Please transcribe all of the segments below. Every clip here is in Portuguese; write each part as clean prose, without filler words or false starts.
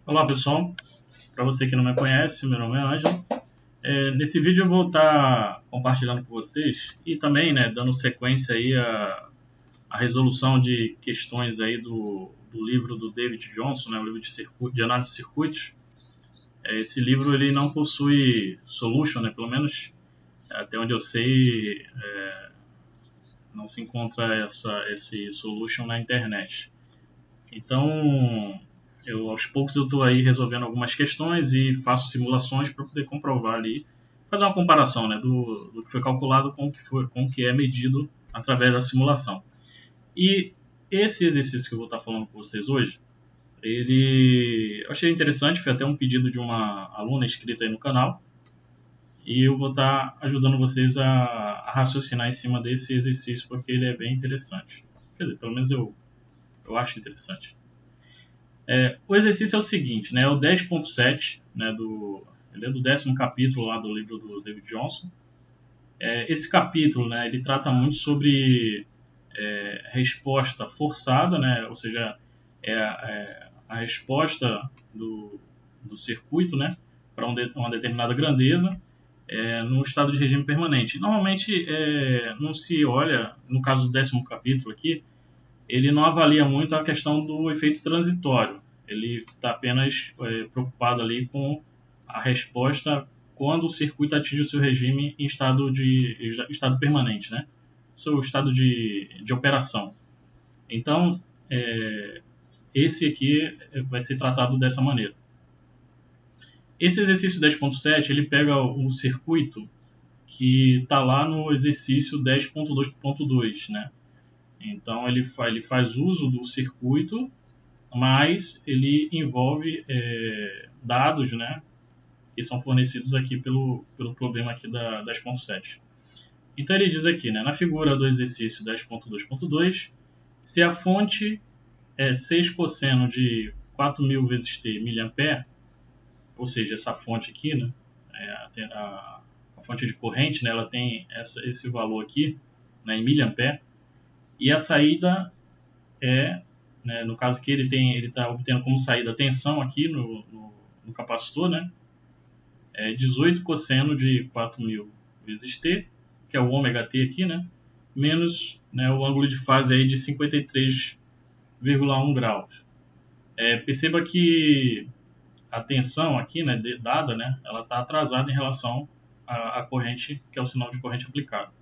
Olá pessoal, para você que não me conhece, meu nome é Ângelo. Nesse vídeo eu vou estar compartilhando com vocês e também dando sequência aí à resolução de questões aí do livro do David Johnson, o livro de análise de circuitos. Esse livro ele não possui solution, pelo menos até onde eu sei, não se encontra esse solution na internet. Então, aos poucos eu estou aí resolvendo algumas questões e faço simulações para poder comprovar ali, fazer uma comparação do que foi calculado com o que é medido através da simulação. E esse exercício que eu vou estar falando com vocês hoje, eu achei interessante, foi até um pedido de uma aluna inscrita aí no canal, e eu vou estar ajudando vocês a raciocinar em cima desse exercício, porque ele é bem interessante. Quer dizer, pelo menos eu acho interessante. O exercício é o seguinte, é o 10.7, ele é do 10º capítulo lá do livro do David Johnson. Esse capítulo, ele trata muito sobre resposta forçada, ou seja, a resposta do circuito, para uma determinada grandeza, no estado de regime permanente. Normalmente não se olha, no caso do 10º capítulo aqui, ele não avalia muito a questão do efeito transitório. Ele está apenas preocupado ali com a resposta quando o circuito atinge o seu regime em estado permanente, seu estado de operação. Então, esse aqui vai ser tratado dessa maneira. Esse exercício 10.7, ele pega o circuito que está lá no exercício 10.2.2, Então, ele faz uso do circuito, mas ele envolve dados, que são fornecidos aqui pelo problema aqui da 10.7. Então, ele diz aqui, na figura do exercício 10.2.2, se a fonte é 6 cosseno de 4.000 vezes T miliampere, ou seja, essa fonte aqui, a fonte de corrente, ela tem esse valor aqui, em miliampere, e a saída no caso aqui ele está obtendo como saída a tensão aqui no capacitor, 18 cosseno de 4.000 vezes T, que é o ômega T aqui, menos o ângulo de fase aí de 53,1 graus. Perceba que a tensão aqui, dada, ela está atrasada em relação à corrente, que é o sinal de corrente aplicado.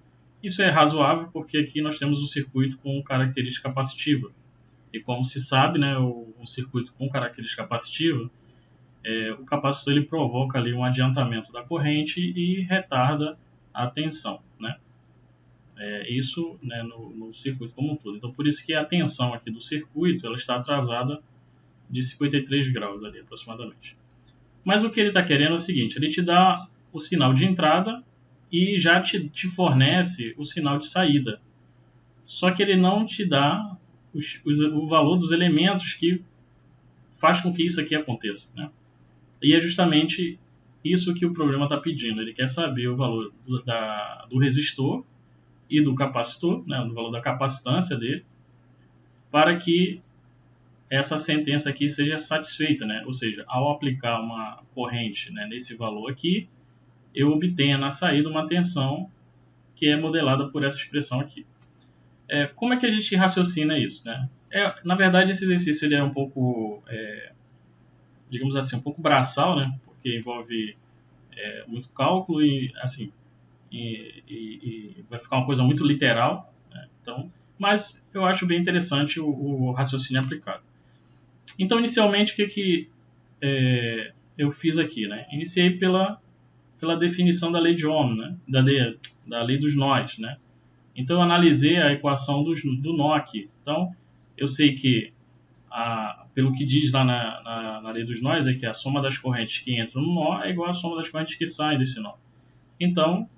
Isso é razoável porque aqui nós temos um circuito com característica capacitiva. E como se sabe, um circuito com característica capacitiva, o capacitor ele provoca ali um adiantamento da corrente e retarda a tensão, isso no circuito como um todo. Então, por isso que a tensão aqui do circuito ela está atrasada de 53 graus ali aproximadamente. Mas o que ele está querendo é o seguinte, ele te dá o sinal de entrada e já te fornece o sinal de saída. Só que ele não te dá o valor dos elementos que faz com que isso aqui aconteça, E é justamente isso que o programa está pedindo. Ele quer saber o valor do resistor e do capacitor, o valor da capacitância dele, para que essa sentença aqui seja satisfeita, Ou seja, ao aplicar uma corrente nesse valor aqui, eu obtenha na saída uma tensão que é modelada por essa expressão aqui. Como é que a gente raciocina isso, na verdade, esse exercício ele é um pouco, digamos assim, um pouco braçal, porque envolve muito cálculo e, assim, e vai ficar uma coisa muito literal, Então, mas eu acho bem interessante o raciocínio aplicado. Então, inicialmente, o que eu fiz aqui, Iniciei pela definição da lei de Ohm, da lei dos nós, Então, eu analisei a equação do nó aqui. Então, eu sei que, pelo que diz lá na lei dos nós, é que a soma das correntes que entram no nó é igual à soma das correntes que saem desse nó. Então,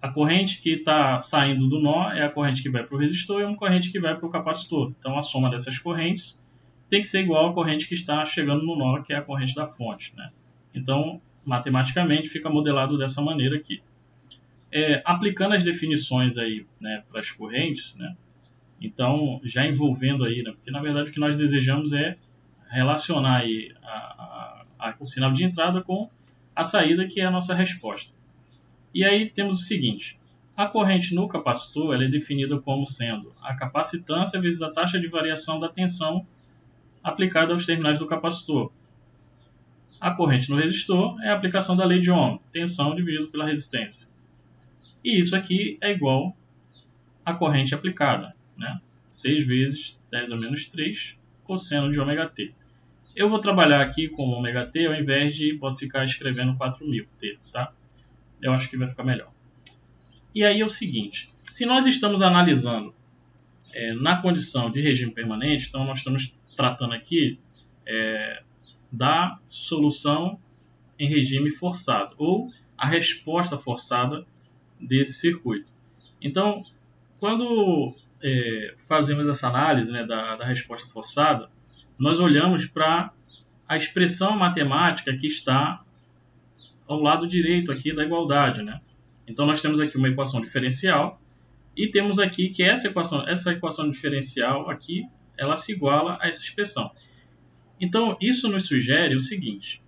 a corrente que está saindo do nó é a corrente que vai para o resistor e uma corrente que vai para o capacitor. Então, a soma dessas correntes tem que ser igual à corrente que está chegando no nó, que é a corrente da fonte, Então, matematicamente, fica modelado dessa maneira aqui. Aplicando as definições aí, para as correntes, então, já envolvendo aí, porque na verdade o que nós desejamos é relacionar aí o sinal de entrada com a saída, que é a nossa resposta. E aí temos o seguinte: a corrente no capacitor ela é definida como sendo a capacitância vezes a taxa de variação da tensão aplicada aos terminais do capacitor. A corrente no resistor é a aplicação da lei de Ohm, tensão dividido pela resistência. E isso aqui é igual à corrente aplicada, né? 6 vezes 10 a menos 3 cosseno de ômega-t. Eu vou trabalhar aqui com ômega-t ao invés de ficar escrevendo 4000t, tá? Eu acho que vai ficar melhor. E aí é o seguinte: se nós estamos analisando na condição de regime permanente, então nós estamos tratando aqui da solução em regime forçado, ou a resposta forçada desse circuito. Então, quando fazemos essa análise, né, da resposta forçada, nós olhamos para a expressão matemática que está ao lado direito aqui da igualdade, né? Então nós temos aqui uma equação diferencial e temos aqui que essa equação diferencial aqui, ela se iguala a essa expressão. Então isso nos sugere o seguinte: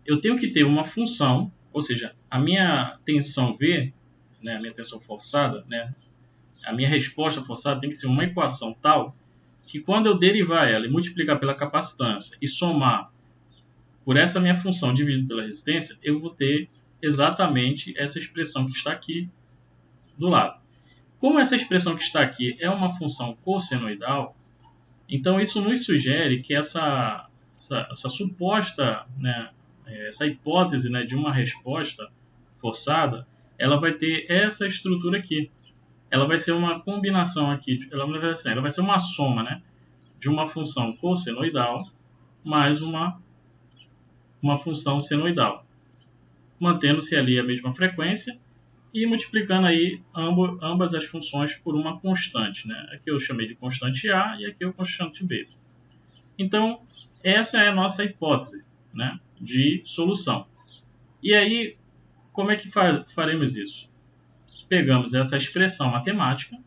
eu tenho que ter uma função, ou seja, a minha tensão V, né, a minha tensão forçada, né, a minha resposta forçada tem que ser uma equação tal que quando eu derivar ela e multiplicar pela capacitância e somar por essa minha função dividido pela resistência, eu vou ter exatamente essa expressão que está aqui do lado. Como essa expressão que está aqui é uma função cossenoidal, então isso nos sugere que essa suposta, né, essa hipótese, né, de uma resposta forçada, ela vai ter essa estrutura aqui. Ela vai ser uma combinação aqui, ela vai ser uma soma, né, de uma função cossenoidal mais uma função senoidal, mantendo-se ali a mesma frequência e multiplicando aí ambas as funções por uma constante, né? Aqui eu chamei de constante A e aqui é o constante B. Então, essa é a nossa hipótese, né, de solução. E aí, como é que faremos isso? Pegamos essa expressão matemática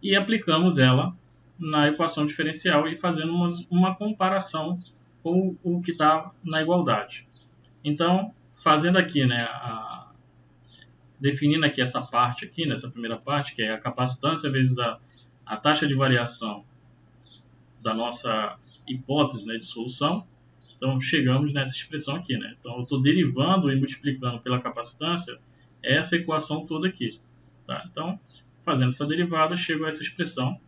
e aplicamos ela na equação diferencial e fazendo uma comparação com o que está na igualdade. Então, fazendo aqui, né, definindo aqui essa parte aqui, nessa primeira parte, que é a capacitância vezes a taxa de variação da nossa hipótese, né, de solução. Então, chegamos nessa expressão aqui, né? Então, eu estou derivando e multiplicando pela capacitância essa equação toda aqui, tá? Então, fazendo essa derivada, chego a essa expressão.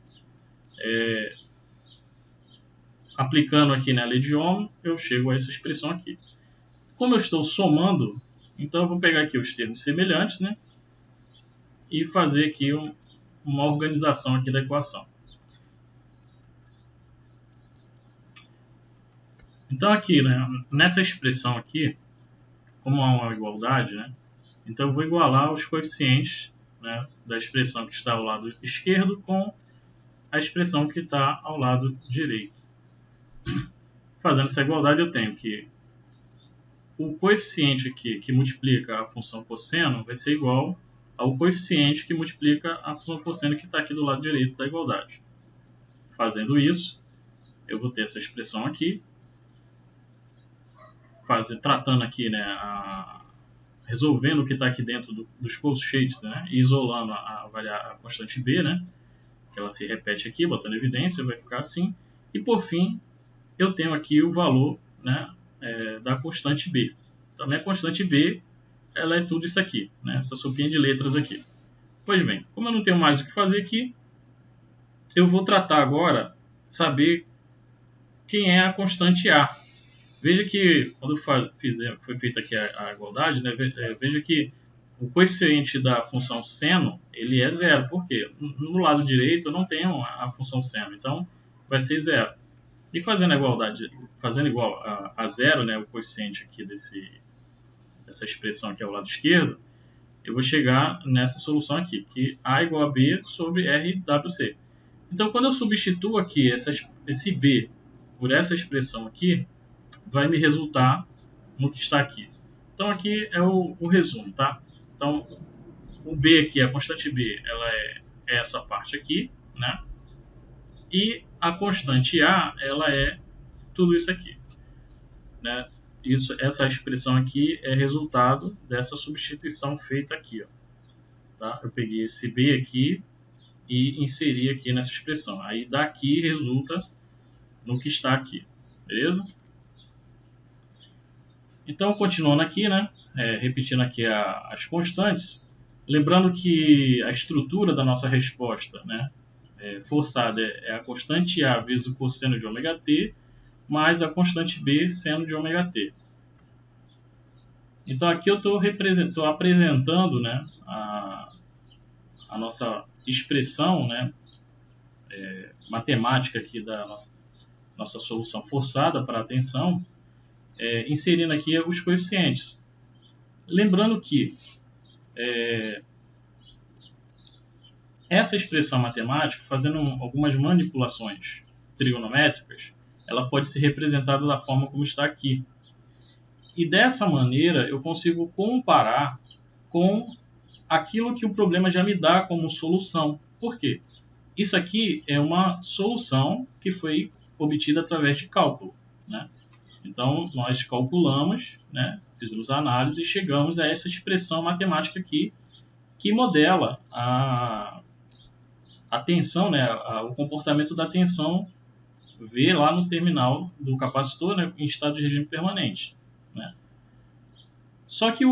Aplicando aqui na lei de Ohm, eu chego a essa expressão aqui. Como eu estou somando, então eu vou pegar aqui os termos semelhantes, né, e fazer aqui uma organização aqui da equação. Então aqui, né, nessa expressão aqui, como há uma igualdade, né, então eu vou igualar os coeficientes, né, da expressão que está ao lado esquerdo com a expressão que está ao lado direito. Fazendo essa igualdade, eu tenho que o coeficiente aqui que multiplica a função cosseno vai ser igual ao coeficiente que multiplica a função cosseno que está aqui do lado direito da igualdade. Fazendo isso, eu vou ter essa expressão aqui, tratando aqui, né, resolvendo o que está aqui dentro dos colchetes, né, e isolando a constante B, né, que ela se repete aqui, botando evidência, vai ficar assim. E por fim, eu tenho aqui o valor, né, da constante B. Então, a minha constante B, ela é tudo isso aqui, né, essa sopinha de letras aqui. Pois bem, como eu não tenho mais o que fazer aqui, eu vou tratar agora, saber quem é a constante A. Veja que, quando foi feita aqui a igualdade, né, veja que o coeficiente da função seno, ele é zero. Por quê? No lado direito eu não tenho a função seno, então vai ser zero. E fazendo a igualdade, fazendo igual a zero, né, o coeficiente aqui dessa expressão aqui ao lado esquerdo, eu vou chegar nessa solução aqui, que A igual a B sobre RWC. Então, quando eu substituo aqui esse B por essa expressão aqui, vai me resultar no que está aqui. Então, aqui é o resumo, tá? Então, o B aqui, a constante B, ela é essa parte aqui, né? E a constante A, ela é tudo isso aqui, né? Essa expressão aqui é resultado dessa substituição feita aqui, ó, tá? Eu peguei esse B aqui e inseri aqui nessa expressão. Aí daqui resulta no que está aqui, beleza? Então, continuando aqui, né? Repetindo aqui as constantes, lembrando que a estrutura da nossa resposta, né, forçada é a constante A vezes o cosseno de ômega t, mais a constante B seno de ômega t. Então, aqui eu estou apresentando, né, a nossa expressão, né, matemática aqui da nossa solução forçada para a tensão, inserindo aqui os coeficientes. Lembrando que essa expressão matemática, fazendo algumas manipulações trigonométricas, ela pode ser representada da forma como está aqui. E dessa maneira eu consigo comparar com aquilo que o problema já me dá como solução. Por quê? Isso aqui é uma solução que foi obtida através de cálculo, né? Então, nós calculamos, né, fizemos a análise e chegamos a essa expressão matemática aqui que modela a tensão, né, o comportamento da tensão V lá no terminal do capacitor, né, em estado de regime permanente, né? Só que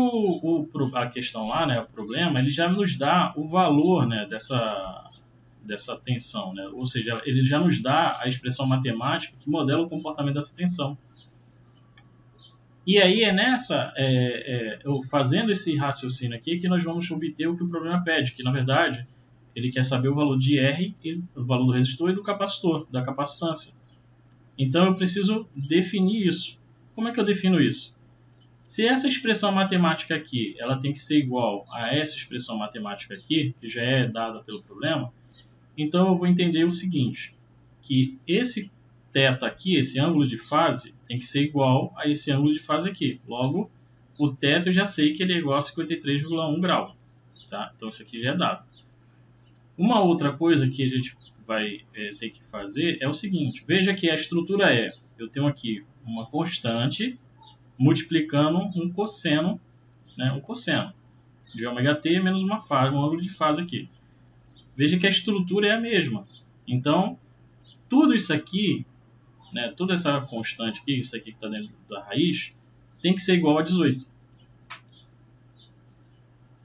a questão lá, né, o problema, ele já nos dá o valor, né, dessa tensão, né? Ou seja, ele já nos dá a expressão matemática que modela o comportamento dessa tensão. E aí eu fazendo esse raciocínio aqui, que nós vamos obter o que o problema pede, que na verdade ele quer saber o valor de R, o valor do resistor e do capacitor, da capacitância. Então eu preciso definir isso. Como é que eu defino isso? Se essa expressão matemática aqui, ela tem que ser igual a essa expressão matemática aqui, que já é dada pelo problema, então eu vou entender o seguinte, que esse θ aqui, esse ângulo de fase, tem que ser igual a esse ângulo de fase aqui. Logo, o θ eu já sei que ele é igual a 53,1 grau. Tá? Então isso aqui já é dado. Uma outra coisa que a gente vai ter que fazer é o seguinte, veja que a estrutura eu tenho aqui uma constante multiplicando um cosseno, né, um cosseno de ômega t menos uma fase, um ângulo de fase aqui. Veja que a estrutura é a mesma. Então, tudo isso aqui, né, toda essa constante aqui, isso aqui que está dentro da raiz, tem que ser igual a 18.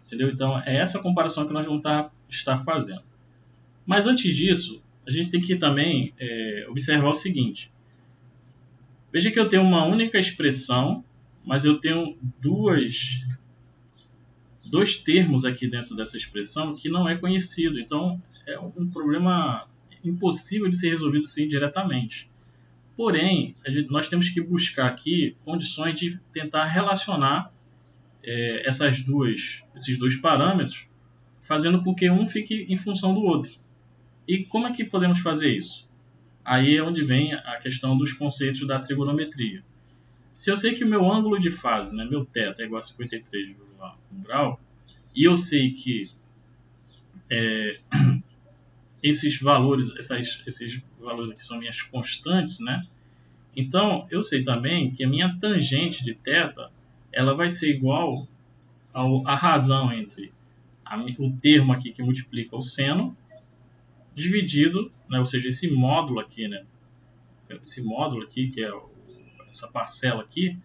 Entendeu? Então, é essa comparação que nós vamos estar fazendo. Mas antes disso, a gente tem que também observar o seguinte. Veja que eu tenho uma única expressão, mas eu tenho dois termos aqui dentro dessa expressão que não é conhecido. Então, é um problema impossível de ser resolvido assim diretamente. Porém, nós temos que buscar aqui condições de tentar relacionar esses dois parâmetros, fazendo com que um fique em função do outro. E como é que podemos fazer isso? Aí é onde vem a questão dos conceitos da trigonometria. Se eu sei que o meu ângulo de fase, né, meu θ é igual a 53,1 grau, e eu sei que esses valores aqui são minhas constantes, né? Então, eu sei também que a minha tangente de θ, ela vai ser igual à razão entre o termo aqui que multiplica o seno, dividido, né, ou seja, esse módulo aqui, né? Esse módulo aqui, que é essa parcela aqui,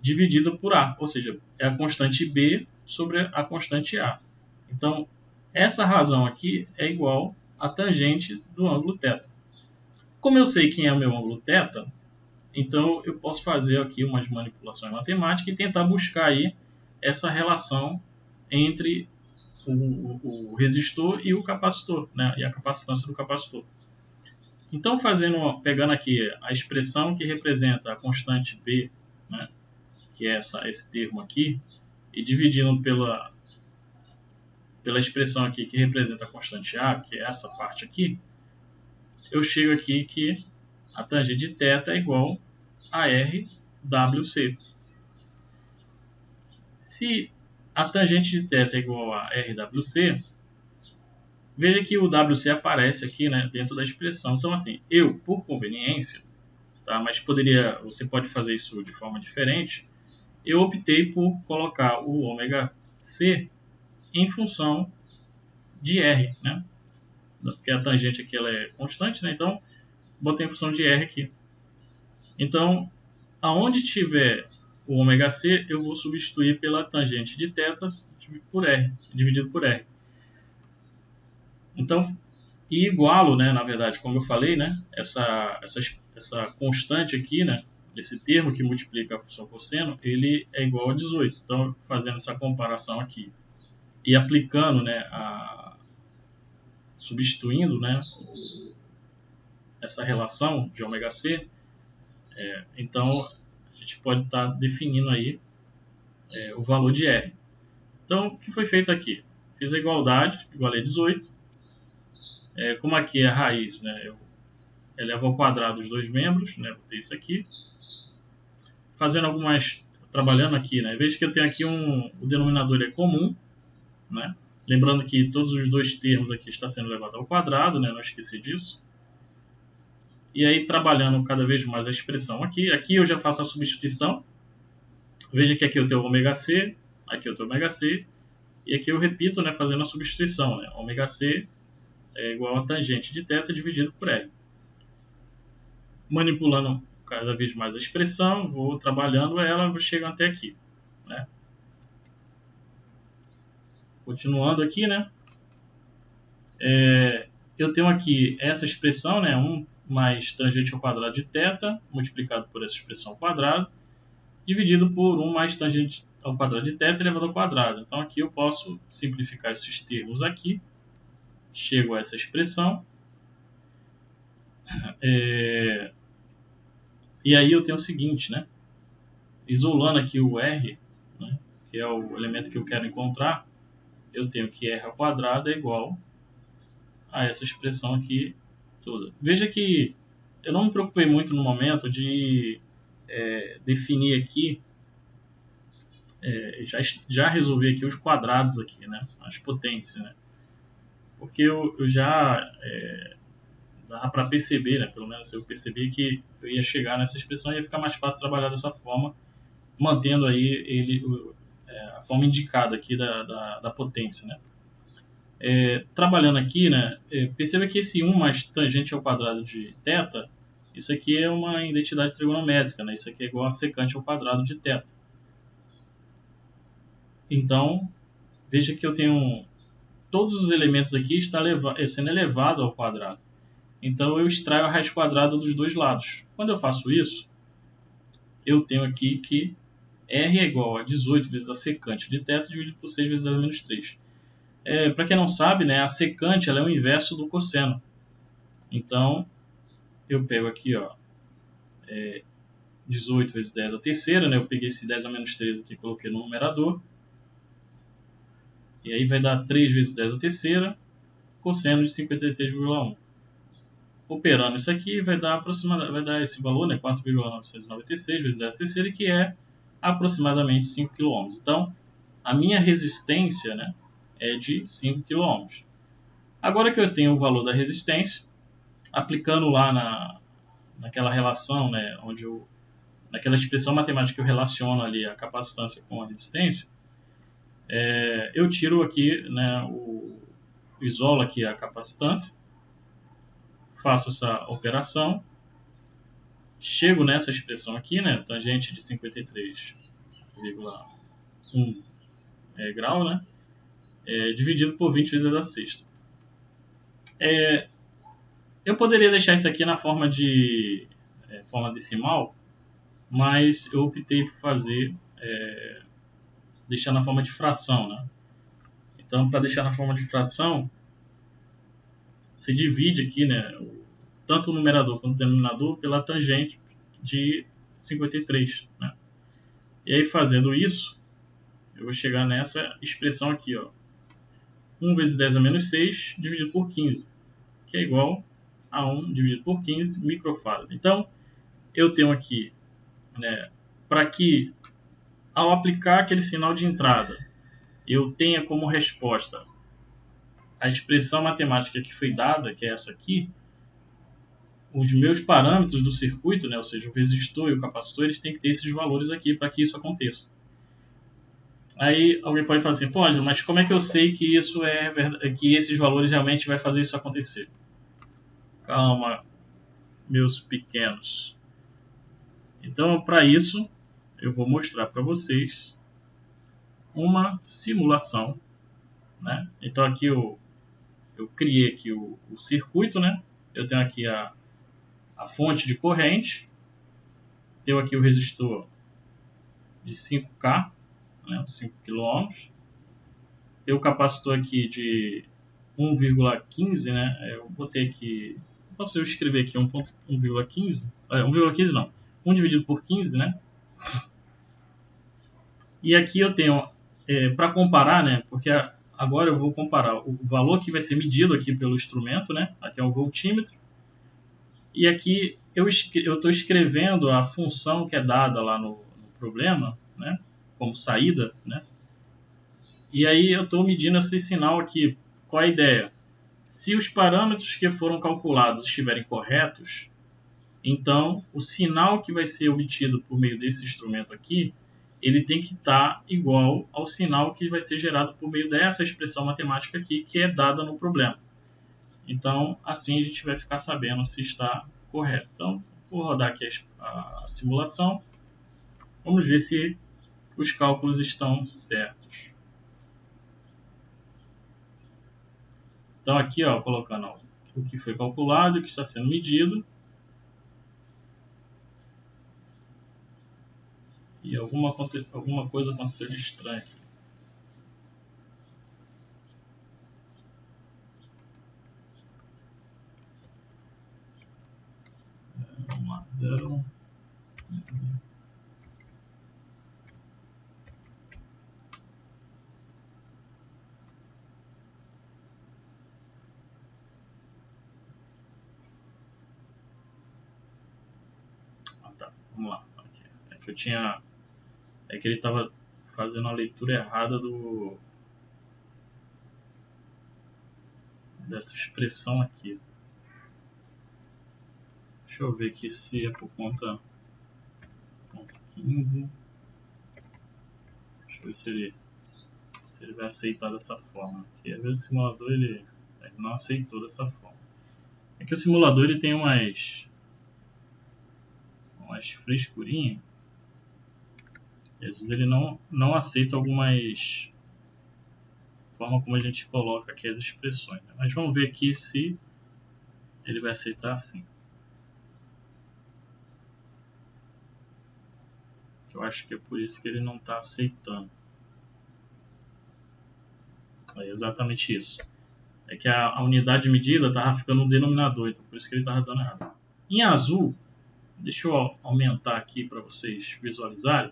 dividido por A, ou seja, é a constante B sobre a constante A. Então, essa razão aqui é igual à tangente do ângulo θ. Como eu sei quem é o meu ângulo θ, então eu posso fazer aqui umas manipulações matemáticas e tentar buscar aí essa relação entre o resistor e o capacitor, né, e a capacitância do capacitor. Então, pegando aqui a expressão que representa a constante B, né, que é esse termo aqui, e dividindo pela expressão aqui que representa a constante A, que é essa parte aqui, eu chego aqui que a tangente de θ é igual a RWC. Se a tangente de θ é igual a RWC, veja que o WC aparece aqui, né, dentro da expressão. Então, assim, por conveniência, tá? Mas você pode fazer isso de forma diferente. Eu optei por colocar o ômega C em função de R, né? Porque a tangente aqui ela é constante, né? Então, botei em função de R aqui. Então, aonde tiver o ômega C, eu vou substituir pela tangente de θ por R, dividido por R. Então, e igualo, né, na verdade, como eu falei, né, essa constante aqui, né, esse termo que multiplica a função cosseno, ele é igual a 18. Então, fazendo essa comparação aqui e aplicando, né, substituindo, né, essa relação de ômega C, então a gente pode estar definindo aí o valor de R. Então, o que foi feito aqui? Fiz a igualdade, igualei 18. Como aqui é a raiz, né, eu elevo ao quadrado os dois membros, né, botei isso aqui. Fazendo trabalhando aqui, né, veja que eu tenho aqui o denominador é comum, né, lembrando que todos os dois termos aqui estão sendo levados ao quadrado, né, não esqueci disso. E aí, trabalhando cada vez mais a expressão aqui eu já faço a substituição. Veja que aqui eu tenho o ômega C, aqui eu tenho o ômega C, e aqui eu repito, né, fazendo a substituição, né, ômega C é igual a tangente de θ dividido por R. Manipulando cada vez mais a expressão, vou trabalhando ela, vou chegando até aqui, né. Continuando aqui, né, eu tenho aqui essa expressão, né, 1 mais tangente ao quadrado de θ, multiplicado por essa expressão ao quadrado, dividido por 1 mais tangente ao quadrado de θ elevado ao quadrado. Então, aqui eu posso simplificar esses termos aqui, chego a essa expressão, e aí eu tenho o seguinte, né, isolando aqui o R, né, que é o elemento que eu quero encontrar, eu tenho que R ao quadrado é igual a essa expressão aqui toda. Veja que eu não me preocupei muito no momento de definir aqui, já resolvi aqui os quadrados aqui, né, as potências, né, porque eu já dá para perceber, né, pelo menos eu percebi que eu ia chegar nessa expressão e ia ficar mais fácil trabalhar dessa forma, mantendo aí a forma indicada aqui da potência, né. Trabalhando aqui, né, perceba que esse 1 mais tangente ao quadrado de θ, isso aqui é uma identidade trigonométrica, né, isso aqui é igual a secante ao quadrado de θ. Então, veja que eu tenho todos os elementos aqui sendo elevado ao quadrado. Então, eu extraio a raiz quadrada dos dois lados. Quando eu faço isso, eu tenho aqui que R é igual a 18 vezes a secante de θ dividido por 6 vezes 10 a menos 3. Para quem não sabe, né, a secante ela é o inverso do cosseno. Então, eu pego aqui, 18 vezes 10 a terceira, né, eu peguei esse 10 a menos 3 aqui e coloquei no numerador. E aí vai dar 3 vezes 10 a terceira, cosseno de 53,1. Operando isso aqui, vai dar esse valor, né, 4,996 vezes 10 a terceira, que é aproximadamente 5 km. Então, a minha resistência, né, é de 5 km. Agora que eu tenho o valor da resistência, aplicando lá naquela relação, né, naquela expressão matemática que eu relaciono ali a capacitância com a resistência, eu tiro aqui, né, isolo aqui a capacitância, faço essa operação, chego nessa expressão aqui, né, tangente de 53,1 grau, né, dividido por 20 vezes a sexta. Eu poderia deixar isso aqui na forma decimal, mas eu optei por deixar na forma de fração, né? Então, para deixar na forma de fração, se divide aqui, né, tanto o numerador quanto o denominador pela tangente de 53, né? E aí, fazendo isso, eu vou chegar nessa expressão aqui, 1 vezes 10 a menos 6 dividido por 15, que é igual a 1 dividido por 15 microfarad. Então, eu tenho aqui, né, para que, ao aplicar aquele sinal de entrada, eu tenha como resposta a expressão matemática que foi dada, que é essa aqui, os meus parâmetros do circuito, né, ou seja, o resistor e o capacitor, eles têm que ter esses valores aqui para que isso aconteça. Aí alguém pode falar assim, pô, Ângelo, mas como é que eu sei que isso é verdade, que esses valores realmente vai fazer isso acontecer? Calma, meus pequenos. Então, para isso, eu vou mostrar para vocês uma simulação, né? Então aqui eu criei aqui o circuito, né? Eu tenho aqui a fonte de corrente, tenho aqui o resistor de 5K, né? 5 kΩ, tenho o capacitor aqui de 1,15, né? Eu botei aqui, posso eu escrever aqui 1,15? 1,15 não, 1 dividido por 15, né? E aqui eu tenho, para comparar, né? Porque agora eu vou comparar o valor que vai ser medido aqui pelo instrumento, né? Aqui é o voltímetro. E aqui eu estou escrevendo a função que é dada lá no problema, né? Como saída, né? E aí eu estou medindo esse sinal aqui. Qual é a ideia? Se os parâmetros que foram calculados estiverem corretos, então o sinal que vai ser obtido por meio desse instrumento aqui, ele tem que estar igual ao sinal que vai ser gerado por meio dessa expressão matemática aqui, que é dada no problema. Então, assim a gente vai ficar sabendo se está correto. Então, vou rodar aqui a simulação. Vamos ver se os cálculos estão certos. Então, aqui, ó, colocando o que foi calculado e o que está sendo medido. E alguma coisa aconteceu de estranho aqui. Vamos lá, 0. Tá, vamos lá. Aqui. É que eu tinha... É que ele estava fazendo a leitura errada dessa expressão aqui. Deixa eu ver aqui se é por conta 15. Deixa eu ver se ele vai aceitar dessa forma. Porque às vezes o simulador ele não aceitou dessa forma. É que o simulador ele tem umas frescurinhas. E às vezes ele não aceita algumas forma como a gente coloca aqui as expressões. Né? Mas vamos ver aqui se ele vai aceitar sim. Eu acho que é por isso que ele não está aceitando. É exatamente isso. É que a unidade de medida estava ficando no denominador, então por isso que ele estava dando errado. Em azul, deixa eu aumentar aqui para vocês visualizarem.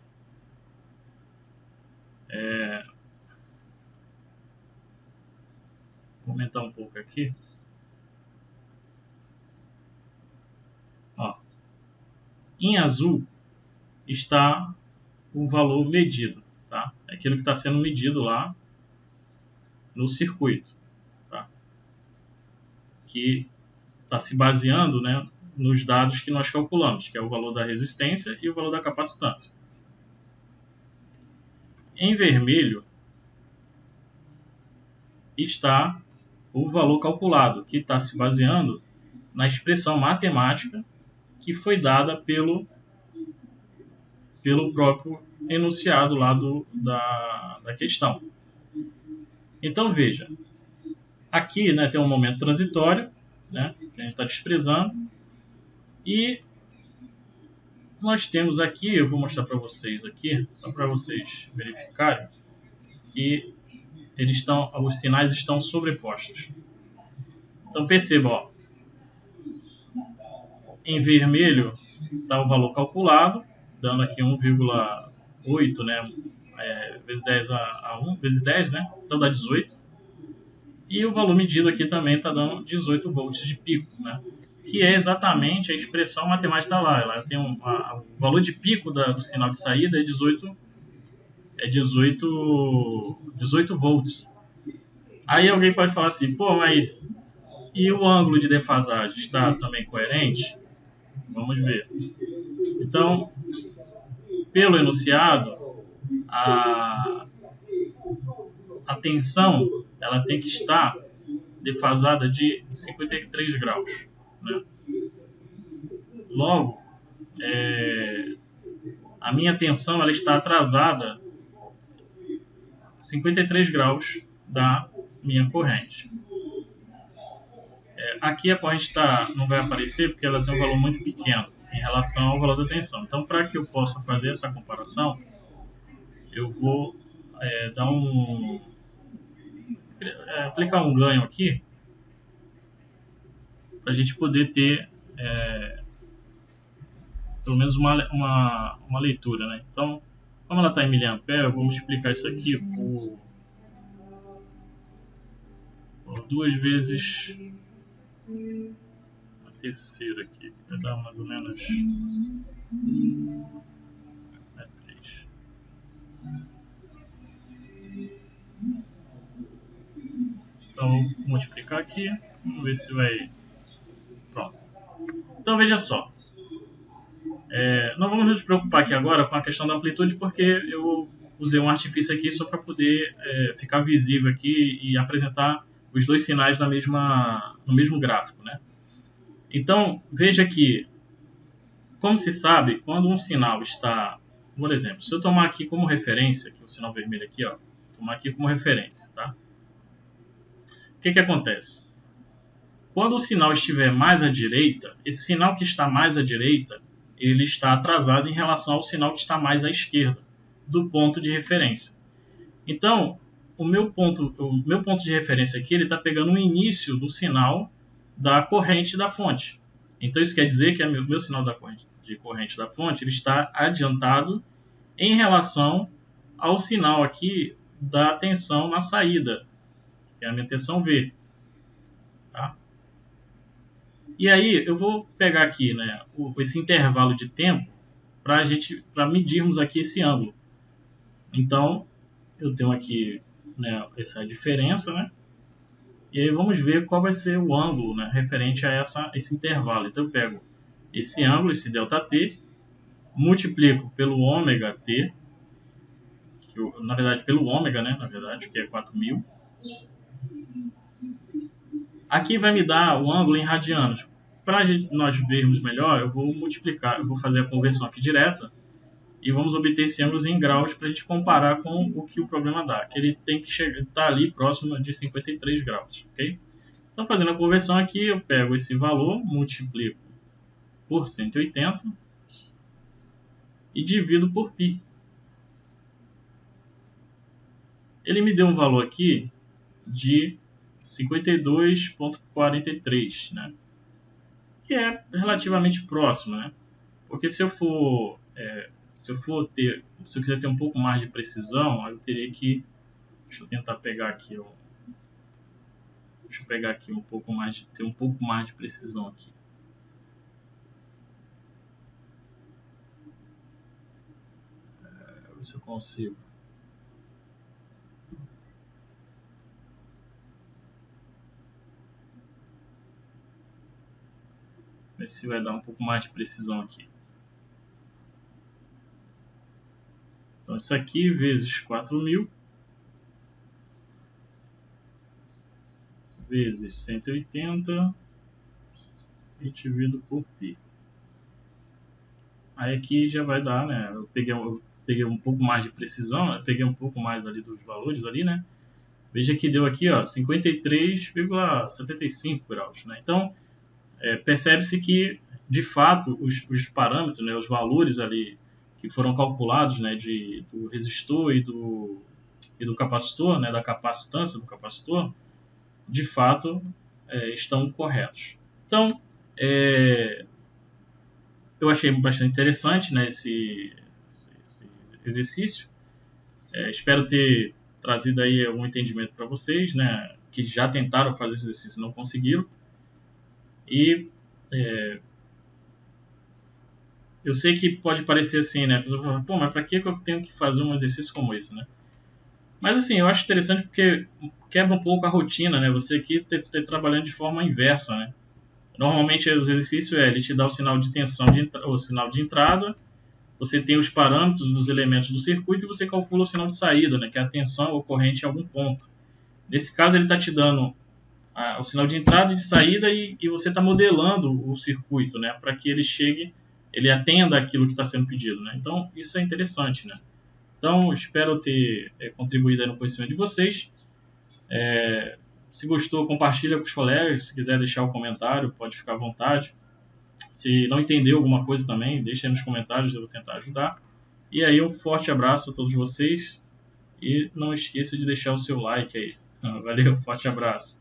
Vou aumentar um pouco aqui. Ó. Em azul está o valor medido, tá? É aquilo que está sendo medido lá no circuito, tá? Que está se baseando, né, nos dados que nós calculamos, que é o valor da resistência e o valor da capacitância. Em vermelho está o valor calculado, que está se baseando na expressão matemática que foi dada pelo próprio enunciado lá da questão. Então veja, aqui, né, tem um momento transitório, né, que a gente está desprezando, e nós temos aqui, eu vou mostrar para vocês aqui, só para vocês verificarem, que os sinais estão sobrepostos. Então perceba, ó, em vermelho está o valor calculado, dando aqui 1,8, né, vezes 10 a 1, vezes 10, né, então dá 18. E o valor medido aqui também está dando 18 volts de pico, né, que é exatamente a expressão matemática lá. Ela tem o valor de pico do sinal de saída é 18 volts. Aí alguém pode falar assim, pô, mas E o ângulo de defasagem está também coerente? Vamos ver. Então, pelo enunciado, a tensão ela tem que estar defasada de 53 graus. Né? Logo, a minha tensão ela está atrasada 53 graus da minha corrente. Aqui a corrente não vai aparecer porque ela tem um valor muito pequeno em relação ao valor da tensão. Então, para que eu possa fazer essa comparação, eu vou aplicar um ganho aqui para a gente poder ter pelo menos uma leitura. Né? Então, como ela está em miliampere, eu vou multiplicar isso aqui por 2 vezes a terceira aqui, vai dar mais ou menos 3. Então, vou multiplicar aqui, vamos ver se vai... Pronto. Então, veja só. Não vamos nos preocupar aqui agora com a questão da amplitude, porque eu usei um artifício aqui só para poder ficar visível aqui e apresentar os dois sinais no mesmo gráfico. Né? Então, veja que, como se sabe, quando um sinal está... Por exemplo, se eu tomar aqui como referência, aqui, o sinal vermelho aqui, ó, tomar aqui como referência, tá? O que acontece? Quando o sinal estiver mais à direita, esse sinal que está mais à direita, ele está atrasado em relação ao sinal que está mais à esquerda, do ponto de referência. Então, o meu ponto de referência aqui, ele está pegando o início do sinal da corrente da fonte. Então, isso quer dizer que o meu sinal de corrente da fonte ele está adiantado em relação ao sinal aqui da tensão na saída, que é a minha tensão V. Tá? E aí eu vou pegar aqui, né, esse intervalo de tempo para medirmos aqui esse ângulo. Então, eu tenho aqui, né, essa diferença, né? E aí vamos ver qual vai ser o ângulo, né, referente a esse intervalo. Então eu pego esse ângulo, esse ΔT, multiplico pelo ômega T, na verdade pelo ômega, né, na verdade, que é 4.000. Aqui vai me dar o ângulo em radianos. Para nós vermos melhor, eu vou multiplicar, eu vou fazer a conversão aqui direta e vamos obter esse ângulo em graus para a gente comparar com o que o problema dá, que ele tem que estar ali próximo de 53 graus, ok? Então, fazendo a conversão aqui, eu pego esse valor, multiplico por 180 e divido por π. Ele me deu um valor aqui de 52,43, né? Que é relativamente próximo, né? Porque se eu quiser ter um pouco mais de precisão, eu teria que... Deixa eu tentar pegar aqui, deixa eu pegar aqui ter um pouco mais de precisão aqui. Ver se eu consigo. Ver se vai dar um pouco mais de precisão aqui. Então, isso aqui vezes 4.000 vezes 180 e divido por π. Aí aqui já vai dar, né? Eu peguei um pouco mais de precisão, eu peguei um pouco mais ali dos valores ali, né? Veja que deu aqui, ó, 53,75 graus, né? Então, percebe-se que, de fato, os parâmetros, né, os valores ali que foram calculados, né, do resistor e do capacitor, né, da capacitância do capacitor, de fato, estão corretos. Então, eu achei bastante interessante, né, esse exercício. Espero ter trazido aí algum entendimento para vocês, né, que já tentaram fazer esse exercício e não conseguiram. E eu sei que pode parecer assim, né? A pessoa fala, pô, mas para que eu tenho que fazer um exercício como esse, né? Mas assim, eu acho interessante porque quebra um pouco a rotina, né? Você aqui está trabalhando de forma inversa, né? Normalmente o exercício ele te dá o sinal de tensão, o sinal de entrada, você tem os parâmetros dos elementos do circuito e você calcula o sinal de saída, né? Que é a tensão ocorrente em algum ponto. Nesse caso ele está te dando o sinal de entrada e de saída e você está modelando o circuito, né? Para que ele chegue, ele atenda aquilo que está sendo pedido, né? Então isso é interessante, né? Então, espero ter contribuído aí no conhecimento de vocês. Se gostou, compartilha com os colegas. Se quiser deixar um comentário, pode ficar à vontade. Se não entendeu alguma coisa também, deixa aí nos comentários, eu vou tentar ajudar. E aí, um forte abraço a todos vocês. E não esqueça de deixar o seu like aí. Valeu, forte abraço.